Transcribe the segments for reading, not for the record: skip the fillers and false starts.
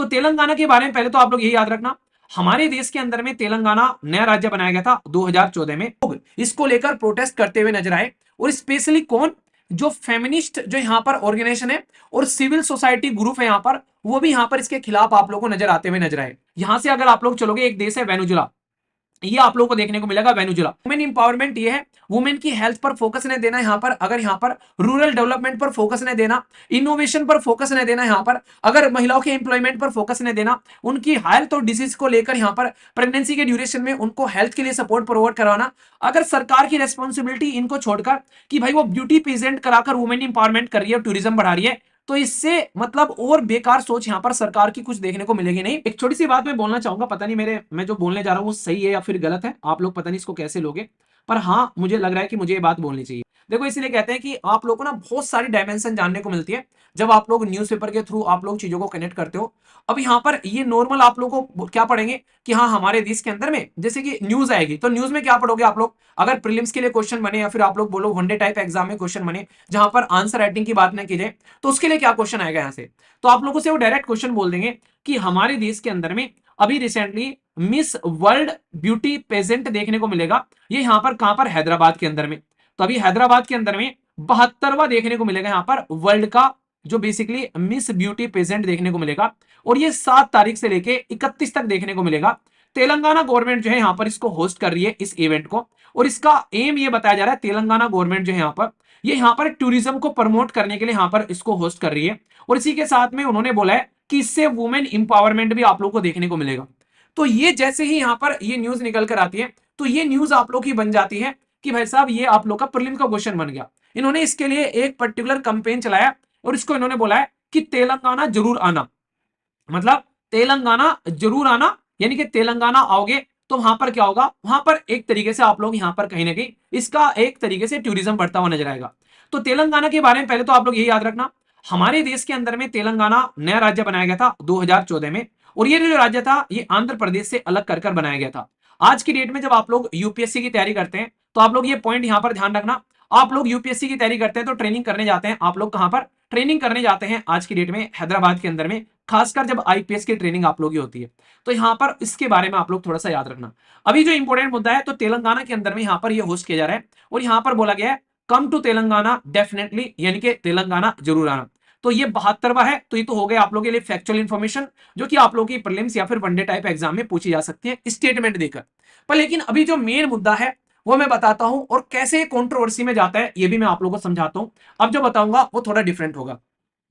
तो तेलंगाना के बारे में पहले तो आप लोग यही याद रखना, हमारे देश के अंदर में तेलंगाना नया राज्य बनाया गया था 2014 में। इसको लेकर प्रोटेस्ट करते हुए नजर आए, और स्पेशली कौन, जो फेमिनिस्ट जो यहाँ पर ऑर्गेनाइजेशन है और सिविल सोसाइटी ग्रुप है यहाँ पर, वो भी यहाँ पर इसके खिलाफ आप लोगों को नजर आते हुए नजर आए। यहां से अगर आप लोग चलोगे, एक देश है वेनेजुला, ये आप लोगों को देखने को मिलेगा वेनेजुला। वुमेन इंपावरमेंट ये है, वुमेन की हेल्थ पर फोकस नहीं देना यहाँ पर, अगर यहाँ पर रूरल डेवलपमेंट पर फोकस नहीं देना, इनोवेशन पर फोकस नहीं देना यहाँ पर, अगर महिलाओं के एम्प्लॉयमेंट पर फोकस नहीं देना, उनकी हेल्थ और डिजीज को लेकर यहाँ पर प्रेगनेंसी के ड्यूरेशन में उनको हेल्थ के लिए सपोर्ट प्रोवाइड करवाना, अगर सरकार की रेस्पॉन्सिबिलिटी इनको छोड़कर कि भाई वो ब्यूटी पेजेंट कराकर वुमेन इंपावरमेंट कर रही है, टूरिज्म बढ़ा रही है, तो इससे मतलब और बेकार सोच यहां पर सरकार की कुछ देखने को मिलेगी नहीं। एक छोटी सी बात मैं बोलना चाहूंगा, पता नहीं मैं जो बोलने जा रहा हूं वो सही है या फिर गलत है, आप लोग पता नहीं इसको कैसे लोगे, पर हाँ मुझे लग रहा है कि मुझे ये बात बोलनी चाहिए। देखो इसलिए कहते हैं कि आप लोगों को ना बहुत सारी डायमेंशन जानने को मिलती है जब आप लोग न्यूज़पेपर के थ्रू आप लोग चीजों को कनेक्ट करते हो। अब यहाँ पर ये नॉर्मल आप लोग को क्या पढ़ेंगे कि हाँ हमारे देश के अंदर में जैसे कि न्यूज आएगी, तो न्यूज में क्या पढ़ोगे आप लोग, अगर प्रीलिम्स के लिए क्वेश्चन बने या फिर आप लोग बोलो वनडे टाइप एग्जाम में क्वेश्चन बने जहां पर आंसर राइटिंग की बात ना की जाए, तो उसके लिए क्या क्वेश्चन आएगा यहाँ से, तो आप लोगों से वो डायरेक्ट क्वेश्चन बोल देंगे कि हमारे देश के अंदर में अभी recently Miss World beauty pageant देखने को मिलेगा, ये यहाँ पर कहां पर, हैदराबाद के अंदर में। तो अभी हैदराबाद के अंदर में 72वां देखने को मिलेगा यहाँ पर वर्ल्ड का जो बेसिकली मिस ब्यूटी पेजेंट देखने को मिलेगा, और ये 7 तारीख से लेके 31 तक देखने को मिलेगा। तेलंगाना गवर्नमेंट जो है यहाँ पर इसको होस्ट कर रही है इस इवेंट को, और इसका एम ये बताया जा रहा है, तेलंगाना गवर्नमेंट जो है यहाँ पर टूरिज्म को प्रमोट करने के लिए यहाँ पर इसको होस्ट कर रही है, और इसी के साथ में उन्होंने बोला है कि इससे वुमेन इंपावरमेंट भी आप लोग को देखने को मिलेगा। तो ये जैसे ही यहाँ पर ये न्यूज निकल कर आती है, तो ये न्यूज आप लोग की बन जाती है कि भाई साहब ये आप लोग का प्रीलिम का क्वेश्चन बन गया। इन्होंने इसके लिए एक पर्टिकुलर कैंपेन चलाया, और इसको इन्होंने बोला है कि तेलंगाना जरूर आना, मतलब तेलंगाना जरूर आना, यानी कि तेलंगाना आओगे तो वहां पर क्या होगा, वहां पर एक तरीके से आप लोग यहां पर कहीं ना कहीं इसका एक तरीके से टूरिज्म बढ़ता हुआ नजर आएगा। तो तेलंगाना के बारे में पहले तो आप लोग यही याद रखना, हमारे देश के अंदर में तेलंगाना नया राज्य बनाया गया था 2014 में, और ये जो राज्य था ये आंध्र प्रदेश से अलग कर कर बनाया गया था। आज की डेट में जब आप लोग यूपीएससी की तैयारी करते हैं तो आप लोग ये पॉइंट यहां पर ध्यान रखना, आप लोग यूपीएससी की तैयारी करते हैं तो ट्रेनिंग करने जाते हैं, आप लोग कहां पर ट्रेनिंग करने जाते हैं आज की डेट में, हैदराबाद के अंदर में, खासकर जब आईपीएस की ट्रेनिंग आप लोग की होती है। तो यहां पर इसके बारे में आप लोग थोड़ा सा याद रखना। अभी जो इंपॉर्टेंट मुद्दा है, तो तेलंगाना के अंदर में यहां पर ये होस्ट किया जा रहा है, और यहां पर बोला गया है कम टू तेलंगाना डेफिनेटली, यानी कि तेलंगाना जरूर आना। तो ये 72वां है, तो ये तो हो गया आप लोगों के लिए फैक्चुअल इंफॉर्मेशन जो कि आप लोगों की प्रीलिम्स या फिर वनडे टाइप एग्जाम में पूछी जा सकती है स्टेटमेंट देकर। पर लेकिन अभी जो मेन मुद्दा है वो मैं बताता हूं, और कैसे कंट्रोवर्सी में जाता है ये भी मैं आप लोगों को समझाता हूं। अब जो बताऊंगा वो थोड़ा डिफरेंट होगा।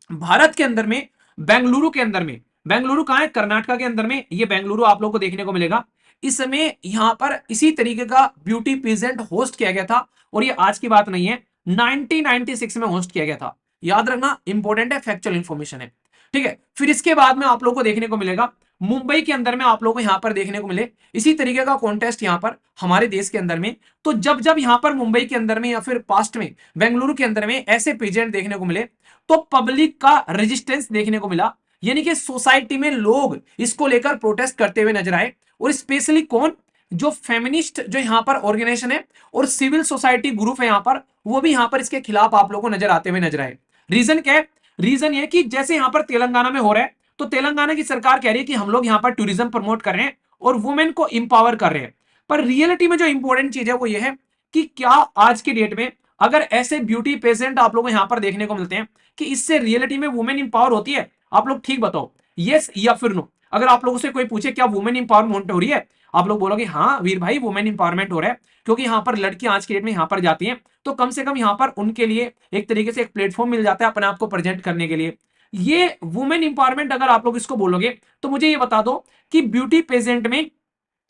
भारत के अंदर में बेंगलुरु के अंदर में, बेंगलुरु कहां है, कर्नाटका के अंदर में, ये बेंगलुरु आप लोग को देखने को मिलेगा। इस समय यहां पर इसी तरीके का ब्यूटी पेजेंट होस्ट किया गया था, और ये आज की बात नहीं है, 1996 में होस्ट किया गया था। याद रखना, इंपॉर्टेंट है, फैक्चुअल इंफॉर्मेशन है, ठीक है। फिर इसके बाद में आप लोग को देखने को मिलेगा मुंबई के अंदर में, आप लोग को यहां पर देखने को मिले इसी तरीके का कॉन्टेस्ट यहां पर हमारे देश के अंदर में। तो जब जब यहां पर मुंबई के अंदर में या फिर पास्ट में बेंगलुरु के अंदर में ऐसे पेजेंट देखने को मिले, तो पब्लिक का रेजिस्टेंस देखने को मिला, यानी कि सोसाइटी में लोग इसको लेकर प्रोटेस्ट करते हुए नजर आए, और स्पेशली कौन, जो फेमिनिस्ट जो यहां पर ऑर्गेनाइजेशन है और सिविल सोसाइटी ग्रुप है यहां पर, वो भी यहां पर इसके खिलाफ आप लोगों को नजर आते हुए नजर आए। रीजन क्या है, रीजन ये कि जैसे यहां पर तेलंगाना में हो रहा है, तो तेलंगाना की सरकार कह रही है कि हम लोग यहां पर टूरिज्म प्रमोट कर रहे हैं और वुमेन को इंपावर कर रहे हैं, पर रियलिटी में जो इंपॉर्टेंट चीज है वो ये है कि क्या आज की डेट में अगर ऐसे ब्यूटी पेजेंट आप लोगों को यहां पर देखने को मिलते हैं कि इससे रियलिटी में वुमेन इंपावर होती है, आप लोग ठीक बताओ, यस या फिर नो। अगर आप लोगों से कोई पूछे क्या वुमेन इंपावरमेंट हो रही है, आप लोग बोलोगे हाँ वीर भाई वुमेन इंपावरमेंट हो रहा है, क्योंकि यहाँ पर लड़कियां आज की डेट में यहाँ पर जाती हैं, तो कम से कम यहाँ पर उनके लिए एक तरीके से एक प्लेटफॉर्म मिल जाता है अपने आप को प्रेजेंट करने के लिए। ये वुमेन इंपावरमेंट अगर आप लोग इसको बोलोगे, तो मुझे ये बता दो कि ब्यूटी पेजेंट में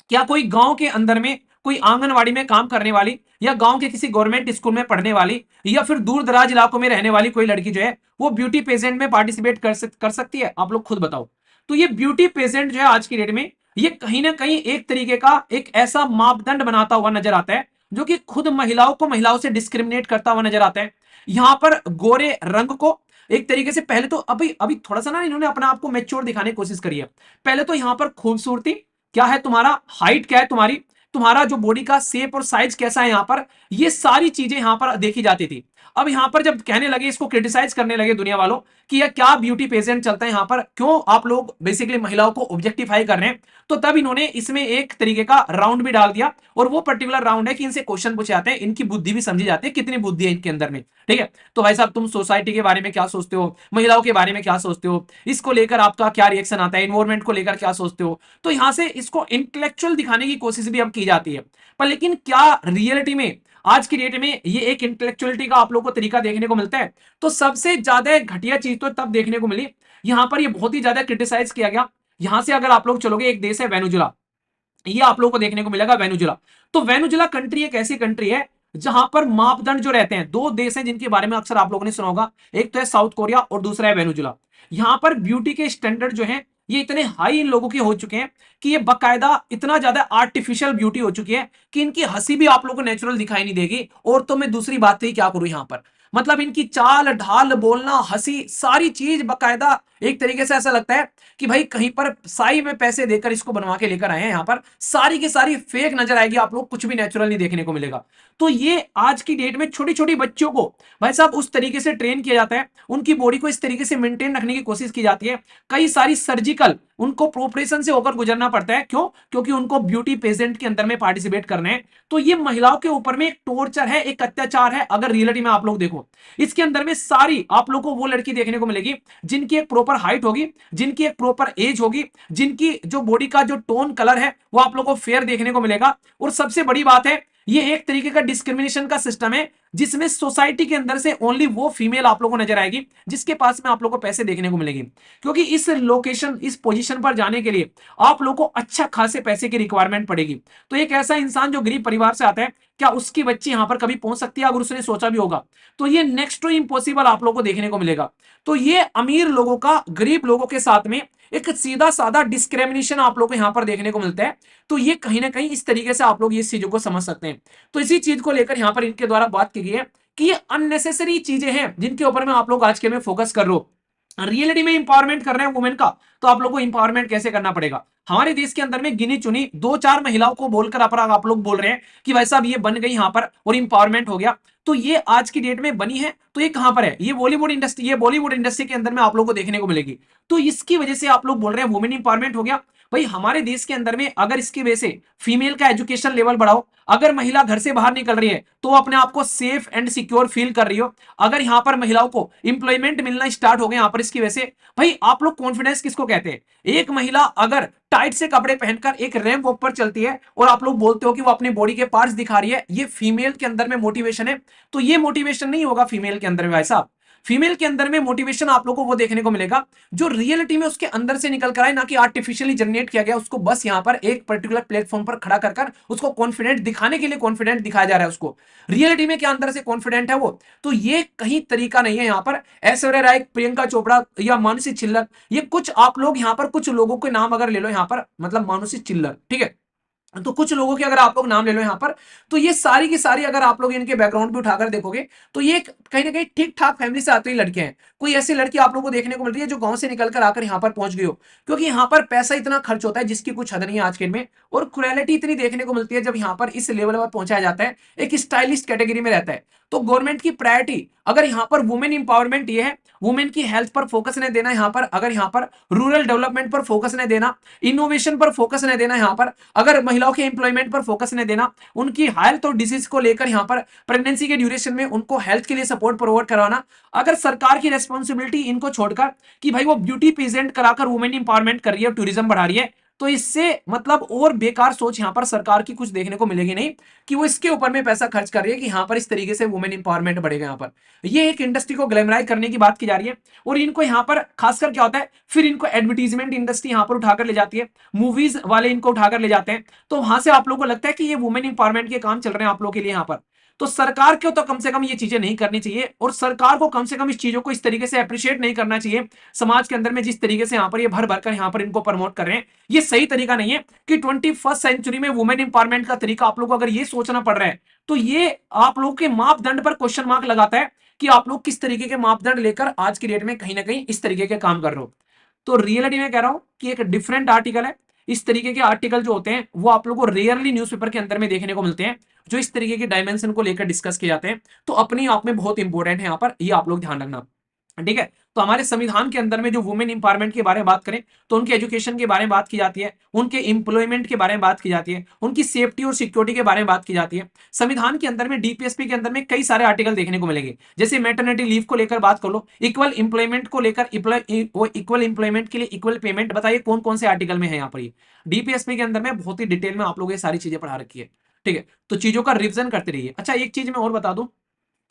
क्या कोई गांव के अंदर में कोई आंगनवाड़ी में काम करने वाली, या गांव के किसी गवर्नमेंट स्कूल में पढ़ने वाली, या फिर दूर दराज इलाकों में रहने वाली कोई लड़की जो है वो ब्यूटी पेजेंट में पार्टिसिपेट कर सकती है, आप लोग खुद बताओ। तो ये ब्यूटी पेजेंट जो है आज की डेट में ये कहीं ना कहीं एक तरीके का एक ऐसा मापदंड बनाता हुआ नजर आता है जो कि खुद महिलाओं को महिलाओं से डिस्क्रिमिनेट करता हुआ नजर आता है। यहां पर गोरे रंग को एक तरीके से पहले तो अभी अभी थोड़ा सा ना इन्होंने अपने आप को मैच्योर दिखाने की कोशिश करी है। पहले तो यहां पर खूबसूरती क्या है, तुम्हारा हाइट क्या है, तुम्हारा जो बॉडी का शेप और साइज कैसा है, यहां पर ये सारी चीजें यहां पर देखी जाती थी। अब यहां पर जब कहने लगे, इसको क्रिटिसाइज करने लगे दुनिया वालों कि यह क्या ब्यूटी पेजेंट चलता है यहां पर, क्यों आप लोग बेसिकली महिलाओं को ऑब्जेक्टिफाई कर रहे हैं, तो तब इन्होंने इसमें एक तरीके का राउंड भी डाल दिया। और वो पर्टिकुलर राउंड है कि इनसे क्वेश्चन पूछे जाते हैं, इनकी बुद्धि भी समझी जाती है, कितनी बुद्धि है इनके अंदर में। ठीक है, तो भाई साहब तुम सोसाइटी के बारे में क्या सोचते हो, महिलाओं के बारे में क्या सोचते हो, इसको लेकर आपका क्या रिएक्शन आता है, इन्वायरमेंट को लेकर क्या सोचते हो। तो यहां से इसको इंटेलेक्चुअल दिखाने की कोशिश भी अब की जाती है। पर लेकिन क्या रियलिटी में आज की डेट में ये एक इंटेलेक्चुअलिटी का आप लोग को तरीका देखने को मिलता है? तो सबसे ज्यादा घटिया चीज तो तब देखने को मिली, यहां पर ये बहुत ही ज्यादा क्रिटिसाइज किया गया। यहां से अगर आप लोग चलोगे, एक देश है वेनेजुला, ये आप लोगों को देखने को मिलेगा वेनेजुला। तो वेनेजुला कंट्री एक ऐसी कंट्री है जहां पर मापदंड जो रहते हैं, दो देश हैं जिनके बारे में अक्सर आप लोगों ने सुना होगा, एक तो है साउथ कोरिया और दूसरा है वेनेजुला। यहां पर ब्यूटी के स्टैंडर्ड जो है ये इतने हाई इन लोगों के हो चुके हैं कि ये बकायदा इतना ज्यादा आर्टिफिशियल ब्यूटी हो चुकी है कि इनकी हंसी भी आप लोगों को नेचुरल दिखाई नहीं देगी। और तो मैं दूसरी बात ही क्या करूं यहां पर, मतलब इनकी चाल ढाल, बोलना, हंसी, सारी चीज बकायदा एक तरीके से ऐसा लगता है कि भाई कहीं पर साई में पैसे देकर इसको बनवा के लेकर आए हैं। यहां पर सारी की सारी फेक नजर आएगी, आप लोग कुछ भी नेचुरल नहीं देखने को मिलेगा। तो ये आज की डेट में छोटी छोटी बच्चों को भाई साहब उस तरीके से ट्रेन किया जाता है, उनकी बॉडी को इस तरीके से मेंटेन रखने की कोशिश की जाती है। कई सारी सर्जिकल उनको ऑपरेशन से होकर गुजरना पड़ता है, क्यों? क्योंकि उनको ब्यूटी पेजेंट के अंदर में पार्टिसिपेट करना है। तो ये महिलाओं के ऊपर में एक टॉर्चर है, एक अत्याचार है। अगर रियलिटी में आप लोग देखो, इसके अंदर में सारी आप लोग को वो लड़की देखने को मिलेगी जिनकी एक प्रॉपर हाइट होगी, जिनकी एक प्रॉपर एज होगी, जिनकी जो बॉडी का जो टोन कलर है वो आप लोग को फेयर देखने को मिलेगा। और सबसे बड़ी बात है, ये एक तरीके का डिस्क्रिमिनेशन का सिस्टम है जिसमें सोसाइटी के अंदर से ओनली वो फीमेल आप लोगों को नजर आएगी जिसके पास में आप लोगों को पैसे देखने को मिलेगी। क्योंकि इस लोकेशन, इस पोजीशन पर जाने के लिए आप लोगों को अच्छा खासे पैसे की रिक्वायरमेंट पड़ेगी। तो एक ऐसा इंसान जो गरीब परिवार से आता है, क्या उसकी बच्ची यहां पर कभी पहुंच सकती है? अगर उसने सोचा भी होगा तो ये नेक्स्ट टू इम्पॉसिबल आप लोगों को देखने को मिलेगा। तो ये अमीर लोगों का गरीब लोगों के साथ में एक सीधा साधा डिस्क्रिमिनेशन आप लोगों को यहां पर देखने को मिलता है। तो ये कहीं ना कहीं इस तरीके से आप लोग इस चीजों को समझ सकते हैं। तो इसी चीज को लेकर यहां पर इनके द्वारा बात की गई है कि ये अननेसेसरी चीजें हैं जिनके ऊपर में आप लोग आज के में फोकस कर रहे हो। रियलिटी में इंपावरमेंट कर रहे हैं वुमेन का, तो आप लोग को इंपावरमेंट कैसे करना पड़ेगा? हमारे देश के अंदर में गिनी चुनी दो चार महिलाओं को बोलकर आप लोग बोल रहे हैं कि भाई साहब ये बन गई यहां पर और इंपावरमेंट हो गया। तो ये आज की डेट में बनी है, तो ये कहां पर है? ये बॉलीवुड इंडस्ट्री, ये बॉलीवुड इंडस्ट्री के अंदर में आप लोग को देखने को मिलेगी। तो इसकी वजह से आप लोग बोल रहे हैं वुमेन इंपावरमेंट हो गया। भाई हमारे देश के अंदर में अगर इसकी वजह से फीमेल का एजुकेशन लेवल बढ़ाओ, अगर महिला घर से बाहर निकल रही है तो अपने आप को सेफ एंड सिक्योर फील कर रही हो, अगर यहां पर महिलाओं को इंप्लॉयमेंट मिलना स्टार्ट हो गए यहां पर इसकी वजह से, भाई आप लोग कॉन्फिडेंस किसको कहते हैं? एक महिला अगर टाइट से कपड़े पहनकर एक रैंप वॉक पर चलती है और आप लोग बोलते हो कि वो अपनी बॉडी के पार्ट्स दिखा रही है, ये फीमेल के अंदर में मोटिवेशन है। तो ये मोटिवेशन नहीं होगा फीमेल के अंदर में भाई साहब। फीमेल के अंदर में मोटिवेशन आप लोगों को वो देखने को मिलेगा जो रियलिटी में उसके अंदर से निकल कर आए, ना कि आर्टिफिशियली जनरेट किया गया। उसको बस यहां पर एक पर्टिकुलर प्लेटफॉर्म पर खड़ा कर उसको कॉन्फिडेंट दिखाने के लिए कॉन्फिडेंट दिखाया जा रहा है उसको। रियलिटी में क्या अंदर से कॉन्फिडेंट है वो? तो ये कहीं तरीका नहीं है यहां पर। ऐश्वर्या राय, प्रियंका चोपड़ा या मानुषी छिल्लर, ये कुछ आप लोग यहां पर कुछ लोगों के नाम अगर ले लो यहां पर, मतलब मानुषी छिल्लर, ठीक है, तो कुछ लोगों के अगर आप लोग नाम ले लो यहां पर, तो ये सारी की सारी अगर आप लोग इनके बैकग्राउंड भी उठाकर देखोगे तो ये कहीं ना कहीं ठीक ठाक फैमिली से आती हुई लड़कियां हैं। कोई ऐसी लड़की आप लोगों को देखने को मिल रही है जो गांव से निकलकर आकर यहां पर पहुंच गई हो, क्योंकि यहां पर पैसा इतना खर्च होता है जिसकी कुछ हद नहीं है आज के में। और क्रुएलिटी इतनी देखने को मिलती है जब यहां पर इस लेवल पर पहुंचाया जाता है, एक स्टाइलिस्ट कैटेगरी में रहता है। तो गवर्नमेंट की प्रायोरिटी अगर यहां पर वुमेन इंपावरमेंट ये है, वुमेन की हेल्थ पर फोकस नहीं देना यहां पर, अगर यहां पर रूरल डेवलपमेंट पर फोकस नहीं देना, इनोवेशन पर फोकस नहीं देना यहां पर, अगर महिलाओं के एम्प्लॉयमेंट पर फोकस नहीं देना, उनकी हेल्थ और डिजीज को लेकर यहां पर प्रेगनेंसी के ड्यूरेशन में उनको हेल्थ के लिए सपोर्ट प्रोवाइड करवाना, अगर सरकार की रेस्पॉन्सिबिलिटी इनको छोड़कर कि भाई वो ब्यूटी प्रेजेंट कराकर वुमेन इंपावरमेंट कर रही है, टूरिज्म बढ़ा रही है, तो इससे मतलब और बेकार सोच यहां पर सरकार की कुछ देखने को मिलेगी नहीं कि वो इसके ऊपर में पैसा खर्च कर रही है कि यहां पर इस तरीके से वुमेन इंपावरमेंट बढ़ेगा। यहां पर ये एक इंडस्ट्री को ग्लैमराइज करने की बात की जा रही है। और इनको यहां पर खासकर क्या होता है, फिर इनको एडवर्टीजमेंट इंडस्ट्री यहां पर उठाकर ले जाती है, मूवीज वाले इनको उठाकर ले जाते हैं। तो वहां से आप लोगों को लगता है कि ये वुमेन इंपावरमेंट के काम चल रहे हैं आप लोगों के लिए यहां पर। तो सरकार को तो कम से कम ये चीजें नहीं करनी चाहिए, और सरकार को कम से कम इस चीजों को इस तरीके से अप्रिशिएट नहीं करना चाहिए समाज के अंदर में जिस तरीके से यहाँ पर ये भर भर कर यहाँ पर इनको प्रमोट कर रहे हैं। ये सही तरीका नहीं है कि 21st सेंचुरी में वुमेन इंपावरमेंट का तरीका आप लोगों को अगर ये सोचना पड़ रहा है, तो ये आप लोगों के मापदंड पर क्वेश्चन मार्क लगाता है कि आप लोग किस तरीके के मापदंड लेकर आज की डेट में कहीं ना कहीं इस तरीके के काम कर रहे हो। तो रियलिटी में कह रहा हूं कि एक डिफरेंट आर्टिकल है, इस तरीके के आर्टिकल जो होते हैं वो आप लोगों को रेयरली न्यूज़पेपर के अंदर में देखने को मिलते हैं, जो इस तरीके के डायमेंशन को लेकर डिस्कस किए जाते हैं। तो अपनी आप में बहुत इंपॉर्टेंट है यहाँ पर, ये आप लोग ध्यान रखना। ठीक है, तो हमारे संविधान के अंदर में जो वुमेन इंपावरमेंट के बारे में बात करें तो उनके एजुकेशन के बारे में बात की जाती है, उनके एम्प्लॉयमेंट के बारे में बात की जाती है, उनकी सेफ्टी और सिक्योरिटी के बारे में बात की जाती है। संविधान के अंदर में डीपीएसपी के अंदर में कई सारे आर्टिकल देखने को मिलेंगे, जैसे मैटरनिटी लीव को लेकर बात कर लो, इक्वल इंप्लॉयमेंट को लेकर, इक्वल इंप्लॉयमेंट के लिए इक्वल पेमेंट, बताइए कौन कौन से आर्टिकल में है यहाँ पर। ये डीपीएसपी के अंदर में बहुत ही डिटेल में आप लोग ये सारी चीजें पढ़ा रखी है। ठीक है, तो चीजों का रिविजन करते रहिए। अच्छा, एक चीज मैं और बता दूं,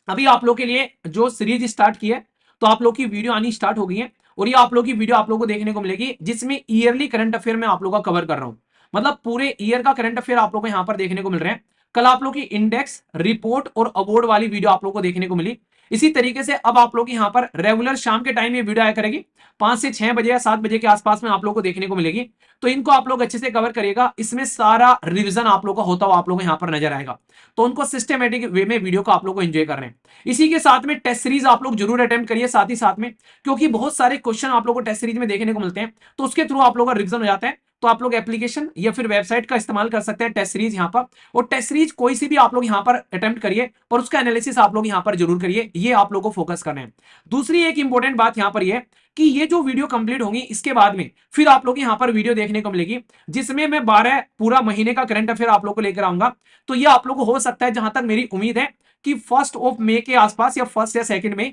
अभी आप लोग के लिए जो सीरीज स्टार्ट की है, तो आप लोग की वीडियो आनी स्टार्ट हो गई है, और ये आप लोग की वीडियो आप लोग को देखने को मिलेगी जिसमें ईयरली करंट अफेयर में आप लोग का कवर कर रहा हूं, मतलब पूरे ईयर का करंट अफेयर आप लोग को यहां पर देखने को मिल रहे हैं। कल आप लोग की इंडेक्स, रिपोर्ट और अवार्ड वाली वीडियो आप लोग को देखने को मिली। इसी तरीके से अब आप लोग यहाँ पर रेगुलर शाम के टाइम ये वीडियो आया करेगी, 5 से 6 बजे या 7 बजे के आसपास में आप लोग को देखने को मिलेगी। तो इनको आप लोग अच्छे से कवर करिएगा, इसमें सारा रिवीजन आप लोग का होता हुआ आप लोग को यहाँ पर नजर आएगा। तो उनको सिस्टमेटिक वे में वीडियो को आप लोग को एंजॉय कर रहे हैं। इसी के साथ में टेस्ट सीरीज आप लोग जरूर अटेम्प्ट करिए साथ ही साथ में, क्योंकि बहुत सारे क्वेश्चन आप लोग को टेस्ट सीरीज में देखने को मिलते हैं, तो उसके थ्रू आप लोग का रिवीजन हो जाता है। तो आप लोग एप्लीकेशन या फिर वेबसाइट का इस्तेमाल कर सकते हैं टेस्ट सीरीज यहाँ पर, और टेस्ट सीरीज कोई सी भी आप लोग यहाँ पर अटेम्प्ट करिए और उसका एनालिसिस आप लोग यहाँ पर जरूर करिए, ये आप लोग को फोकस करना है। दूसरी एक इंपॉर्टेंट बात यहाँ पर यह कि ये जो वीडियो कंप्लीट होगी इसके बाद में फिर आप लोग यहाँ पर वीडियो देखने को मिलेगी जिसमें मैं 12 पूरा महीने का करंट अफेयर आप लोग को लेकर आऊंगा। तो ये आप लोग को हो सकता है, जहां तक मेरी उम्मीद है, कि 1 मई के आसपास या 1 या 2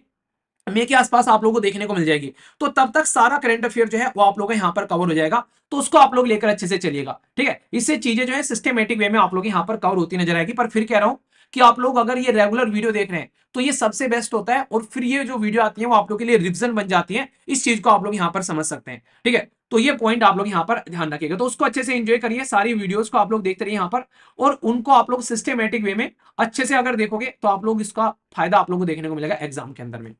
मई के आसपास आप लोगों को देखने को मिल जाएगी। तो तब तक सारा करंट अफेयर जो है वो आप लोगों का यहाँ पर कवर हो जाएगा, तो उसको आप लोग लेकर अच्छे से चलिएगा। ठीक है, इससे चीजें जो है सिस्टमेटिक वे में आप लोग यहाँ पर कवर होती नजर आएगी। पर फिर कह रहा हूं कि आप लोग अगर ये रेगुलर वीडियो देख रहे हैं तो ये सबसे बेस्ट होता है, और फिर ये जो वीडियो आती है वो आप लोग के लिए रिविजन बन जाती है, इस चीज को आप लोग यहाँ पर समझ सकते हैं। ठीक है, तो ये पॉइंट आप लोग यहाँ पर ध्यान रखिएगा, तो उसको अच्छे से एंजॉय करिए, सारी वीडियोस को आप लोग देखते रहिए यहाँ पर, और उनको आप लोग सिस्टमेटिक वे में अच्छे से अगर देखोगे तो आप लोग इसका फायदा आप लोग को देखने को मिलेगा एग्जाम के अंदर में।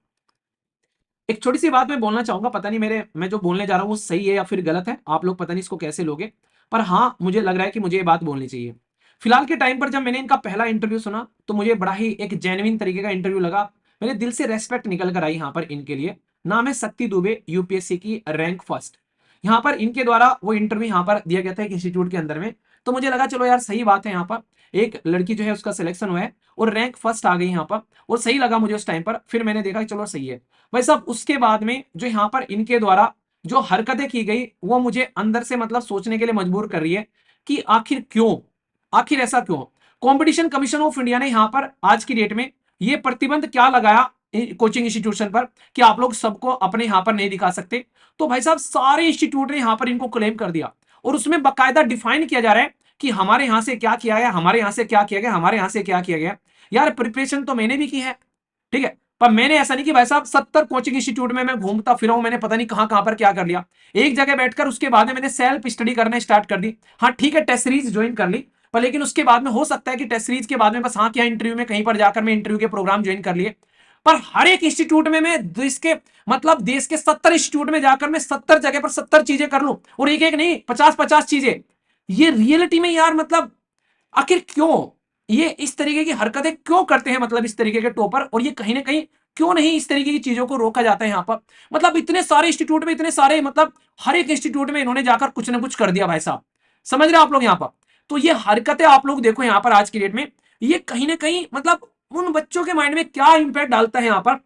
एक छोटी सी बात मैं बोलना चाहूंगा, पता नहीं मैं जो बोलने जा रहा हूं वो सही है या फिर गलत है, आप लोग पता नहीं इसको कैसे लोगे, पर हाँ मुझे लग रहा है कि मुझे ये बात बोलनी चाहिए। फिलहाल के टाइम पर जब मैंने इनका पहला इंटरव्यू सुना तो मुझे बड़ा ही एक जेन्युइन तरीके का इंटरव्यू लगा, मेरे दिल से रेस्पेक्ट निकल कर आई यहाँ पर इनके लिए। नाम है शक्ति दुबे, यूपीएससी की रैंक फर्स्ट। यहाँ पर इनके द्वारा वो इंटरव्यू यहाँ पर दिया गया था एक इंस्टीट्यूट के अंदर में, तो मुझे लगा चलो यार सही बात है, यहाँ पर एक लड़की जो है उसका सिलेक्शन हुआ है और रैंक फर्स्ट आ गई यहाँ पर, और सही लगा मुझे उस टाइम पर। फिर मैंने देखा कि चलो सही है भाई साहब। उसके बाद में जो यहाँ पर इनके द्वारा जो हरकतें की गई वो मुझे अंदर से मतलब सोचने के लिए मजबूर कर रही है कि आखिर क्यों, आखिर ऐसा क्यों। कंपटीशन कमीशन ऑफ इंडिया ने यहाँ पर आज की डेट में ये प्रतिबंध क्या लगाया कोचिंग इंस्टीट्यूशन पर कि आप लोग सबको अपने यहाँ पर नहीं दिखा सकते। तो भाई साहब सारे इंस्टीट्यूट ने यहाँ पर इनको क्लेम कर दिया, और उसमें बाकायदा डिफाइन किया जा रहा है कि हमारे यहां से क्या किया गया, हमारे यहां से क्या किया गया, हमारे यहां से क्या किया गया। यार प्रिपरेशन तो मैंने भी की है, ठीक है, पर मैंने ऐसा नहीं कि भाई साहब 70 कोचिंग इंस्टीट्यूट में मैं घूमता फिरा हूं, मैंने पता नहीं कहां कहां पर क्या कर लिया। एक जगह बैठकर उसके बाद में मैंने सेल्फ स्टडी करना स्टार्ट कर दी। हाँ ठीक है, टेस्ट सीरीज ज्वाइन कर ली, पर लेकिन उसके बाद में हो सकता है कि टेस्ट सीरीज के बाद में बस हाँ क्या इंटरव्यू में कहीं पर जाकर मैं इंटरव्यू के प्रोग्राम ज्वाइन कर लिए, पर हर एक इंस्टीट्यूट में मैं देश के मतलब देश के 70 इंस्टीट्यूट में जाकर मैं 70 जगह पर 70 चीजें कर लूं, और एक एक नहीं 50-50 चीजें। ये रियलिटी में यार मतलब आखिर क्यों ये इस तरीके की हरकतें क्यों करते हैं, मतलब इस तरीके के टॉपर, और ये कहीं ना कहीं क्यों नहीं इस तरीके की चीजों को रोका जाता है यहाँ पर। मतलब इतने सारे इंस्टीट्यूट में इतने सारे मतलब हर एक इंस्टीट्यूट में इन्होंने जाकर कुछ ना कुछ कर दिया भाई साहब, समझ रहे हैं आप लोग यहाँ पर। तो ये हरकतें आप लोग देखो यहाँ पर आज की डेट में, ये कहीं ना कहीं मतलब उन बच्चों के माइंड में क्या इंपैक्ट डालता है यहाँ पर,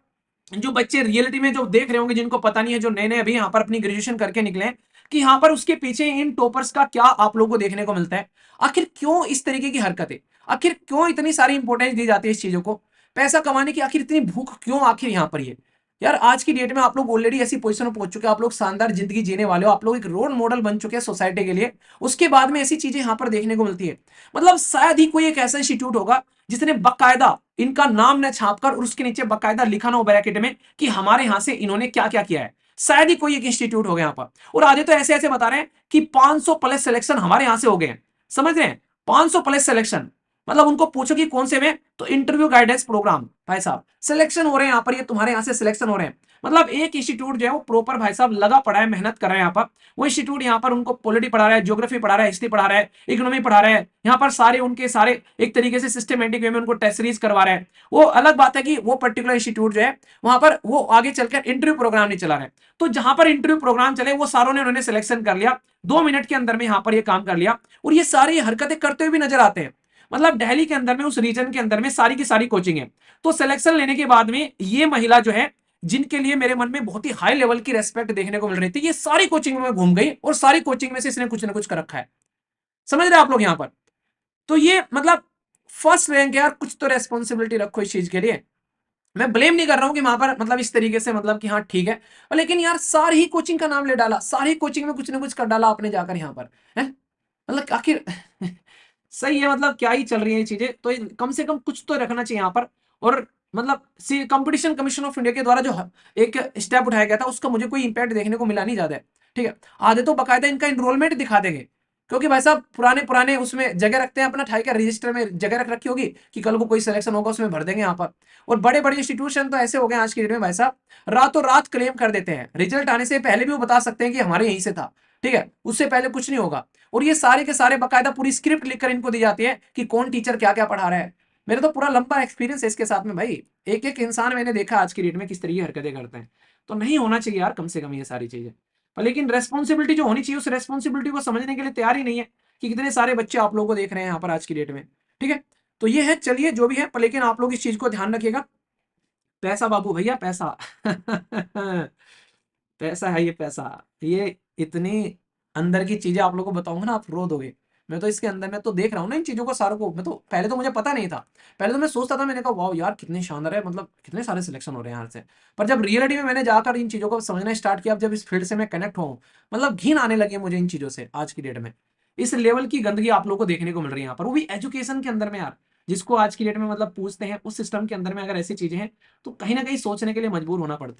जो बच्चे रियलिटी में जो देख रहे होंगे, जिनको पता नहीं है, जो नए नए अभी यहाँ पर अपनी ग्रेजुएशन करके निकले हैं, कि यहाँ पर उसके पीछे इन टॉपर्स का क्या आप लोगों को देखने को मिलता है। आखिर क्यों इस तरीके की हरकतें, आखिर क्यों इतनी सारी इंपॉर्टेंस दी जाती है इस चीजों को, पैसा कमाने की आखिर इतनी भूख क्यों आखिर यहाँ पर ये। यार आज की डेट में आप लोग ऑलरेडी ऐसी पोजीशन में पहुंच चुके हैं, आप लोग शानदार जिंदगी जीने वाले हो, आप लोग एक रोल मॉडल बन चुके हैं सोसाइटी के लिए, उसके बाद में ऐसी चीजें यहाँ पर देखने को मिलती है। मतलब शायद ही कोई एक ऐसा इंस्टीट्यूट होगा जिसने बकायदा इनका नाम न छापकर और उसके नीचे बकायदा लिखा ना हो ब्रैकेट में कि हमारे यहां से इन्होंने क्या क्या किया है। शायद ही कोई एक इंस्टीट्यूट हो गया यहाँ पर, और आधे तो ऐसे ऐसे बता रहे हैं कि 500 प्लस सिलेक्शन हमारे यहां से हो गए हैं, समझ रहे हैं, 500 प्लस सिलेक्शन। मतलब उनको पूछो कि कौन से में, तो इंटरव्यू गाइडेंस प्रोग्राम, भाई साहब सिलेक्शन हो रहे हैं यहाँ पर, ये तुम्हारे यहां से सिलेक्शन हो रहे हैं। मतलब एक इंस्टीट्यूट जो है वो प्रॉपर भाई साहब लगा पड़ा है, मेहनत कर रहा है यहाँ पर। वो इंस्टीट्यूट यहाँ पर उनको पॉलिटी पढ़ा रहा है, ज्योग्राफी पढ़ा रहा है, हिस्ट्री पढ़ा रहा है, इकोनॉमी पढ़ा रहा है, यहाँ पर सारे उनके सारे एक तरीके से सिस्टमेटिक वे में उनको टेस्ट सीरीज करवा रहा है। वो अलग बात है कि वो पर्टिकुलर इंस्टीट्यूट जो है वहां पर वो आगे चलकर इंटरव्यू प्रोग्राम नहीं चला रहे, तो जहां पर इंटरव्यू प्रोग्राम चले वो सारों ने उन्होंने सिलेक्शन कर लिया, 2 मिनट के अंदर में यहाँ पर ये काम कर लिया, और ये सारी हरकतें करते हुए भी नजर आते हैं। मतलब दिल्ली के अंदर में उस रीजन के अंदर में सारी की सारी कोचिंग है। तो सिलेक्शन लेने के बाद में ये महिला जो है, जिनके लिए मेरे मन में बहुत ही हाई लेवल की रेस्पेक्ट देखने को मिल रही थी, ये सारी कोचिंग में घूम गई और सारी कोचिंग में से इसने कुछ ना कुछ कर रखा है। समझ रहे आप लोग यहाँ पर? तो ये मतलब फर्स्ट रैंक यार, कुछ तो रेस्पॉन्सिबिलिटी रखो इस चीज के लिए। मैं ब्लेम नहीं कर रहा हूं कि वहां पर मतलब इस तरीके से मतलब कि हाँ ठीक है, लेकिन यार सारी ही कोचिंग का नाम ले डाला, सारी कोचिंग में कुछ ना कुछ कर डाला आपने जाकर यहाँ पर, है मतलब आखिर सही है, मतलब क्या ही चल रही है ये चीजें, तो कम से कम कुछ तो रखना चाहिए यहाँ पर। और मतलब कंपटीशन कमीशन ऑफ इंडिया के द्वारा जो एक स्टेप उठाया गया था उसका मुझे कोई इंपैक्ट देखने को मिला नहीं ज्यादा है। ठीक है, आधे तो बकायदा इनका इनरोलमेंट दिखा देंगे, क्योंकि भाई साहब पुराने पुराने उसमें जगह रखते हैं अपना, ठाई का रजिस्टर में जगह रख रखी होगी कि कल को कोई सिलेक्शन होगा उसमें भर देंगे यहाँ पर। और बड़े बड़े इंस्टीट्यूशन तो ऐसे हो गए आज की डेट में भाई साहब, रातों रात क्लेम कर देते हैं, रिजल्ट आने से पहले भी वो बता सकते हैं कि हमारे यहीं से था। ठीक है, उससे पहले कुछ नहीं होगा। और ये सारे के सारे बकायदा पूरी स्क्रिप्ट लिखकर इनको दी जाती है कि कौन टीचर क्या क्या पढ़ा रहा है। मेरा तो पूरा लंबा एक्सपीरियंस है इसके साथ में भाई, एक एक इंसान मैंने देखा आज की डेट में किस तरीके हरकतें करते हैं। तो नहीं होना चाहिए यार कम से कम ये सारी चीजें। पर लेकिन रेस्पॉन्सिबिलिटी जो होनी चाहिए उस रेस्पॉन्सिबिलिटी को समझने के लिए तैयार ही नहीं है, कि कितने सारे बच्चे आप लोगों को देख रहे हैं यहाँ पर आज की डेट में। ठीक है, तो ये है, चलिए जो भी है, पर लेकिन आप लोग इस चीज को ध्यान रखिएगा, पैसा बाबू भैया पैसा पैसा है ये पैसा, ये इतनी अंदर की चीजें आप लोगों को बताऊंगा ना आप रो दोगे। मैं तो इसके अंदर में तो देख रहा हूँ ना इन चीजों को सारों को, मैं तो पहले तो मुझे पता नहीं था, पहले तो मैं सोचता था, मैंने कहा वाह यार कितने शानदार है, मतलब कितने सारे सिलेक्शन हो रहे हैं यहाँ से। पर जब रियलिटी में मैंने जाकर इन चीजों को समझना स्टार्ट किया, जब इस फील्ड से मैं कनेक्ट हूँ, मतलब घिन आने लगी है मुझे इन चीजों से आज की डेट में। इस लेवल की गंदगी आप लोगों को देखने को मिल रही है यहाँ पर, वो भी एजुकेशन के अंदर में यार, जिसको आज की डेट में मतलब पूछते हैं उस सिस्टम के अंदर में अगर ऐसी चीजें हैं, तो कहीं ना कहीं सोचने के लिए मजबूर होना पड़ता है।